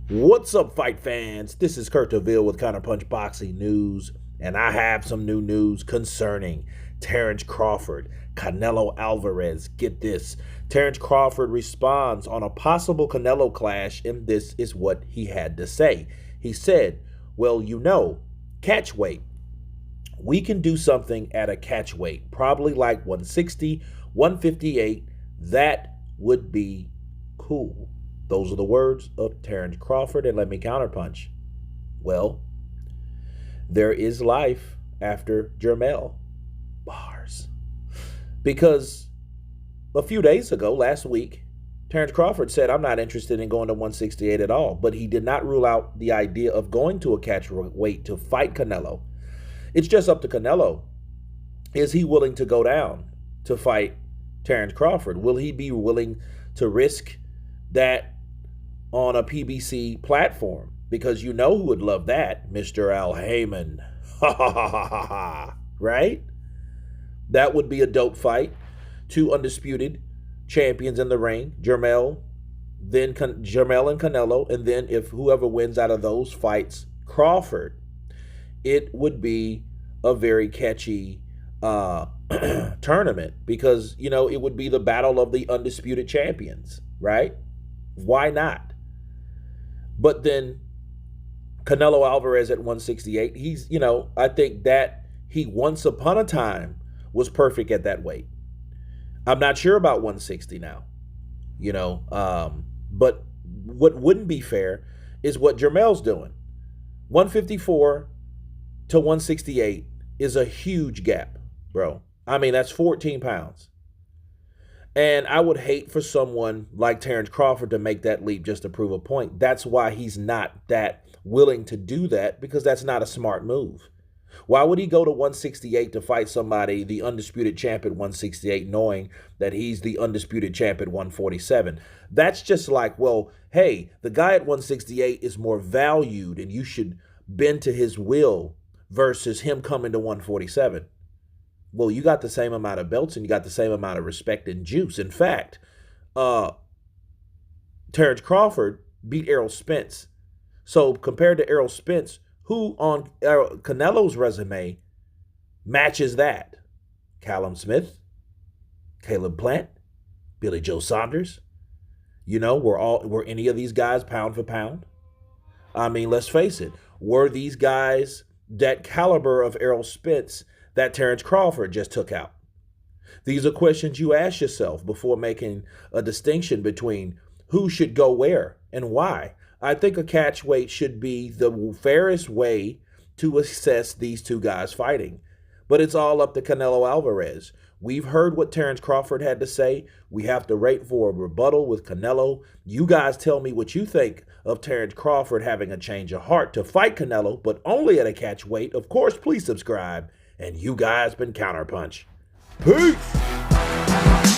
What's up, fight fans? This is Kurt DeVille with Counterpunch Boxing News, and I have some new news concerning Terence Crawford, Canelo Alvarez. Get this. Terence Crawford responds on a possible Canelo clash, and this is what he had to say. He said, well, catchweight. We can do something at a catchweight, probably like 160, 158. That would be cool. Those are the words of Terence Crawford, and let me counterpunch. Well, there is life after Jermell. Bars. Because a few days ago, last week, Terence Crawford said, I'm not interested in going to 168 at all, but he did not rule out the idea of going to a catchweight to fight Canelo. It's just up to Canelo. Is he willing to go down to fight Terence Crawford? Will he be willing to risk that on a PBC platform? Because you know who would love that, Mr. Al Heyman. Ha ha ha ha ha ha. Right? That would be a dope fight. Two undisputed champions in the ring. Jermell and Canelo. And then if whoever wins out of those fights Crawford, it would be a very catchy tournament because, it would be the battle of the undisputed champions, right? Why not? But then Canelo Alvarez at 168, he's, I think that he once upon a time was perfect at that weight. I'm not sure about 160 now, but what wouldn't be fair is what Jermell's doing. 154 to 168 is a huge gap, bro. I mean, that's 14 pounds. And I would hate for someone like Terence Crawford to make that leap just to prove a point. That's why he's not that willing to do that, because that's not a smart move. Why would he go to 168 to fight somebody, the undisputed champ at 168, knowing that he's the undisputed champ at 147? That's just like, well, hey, the guy at 168 is more valued and you should bend to his will versus him coming to 147. Well, you got the same amount of belts and you got the same amount of respect and juice. In fact, Terence Crawford beat Errol Spence. So compared to Errol Spence, who on Canelo's resume matches that? Callum Smith, Caleb Plant, Billy Joe Saunders. Were any of these guys pound for pound? I mean, let's face it. Were these guys that caliber of Errol Spence that Terence Crawford just took out? These are questions you ask yourself before making a distinction between who should go where and why. I think a catchweight should be the fairest way to assess these two guys fighting. But it's all up to Canelo Alvarez. We've heard what Terence Crawford had to say. We have to wait for a rebuttal with Canelo. You guys tell me what you think of Terence Crawford having a change of heart to fight Canelo, but only at a catchweight. Of course, please subscribe. And you guys been Counterpunch. Peace!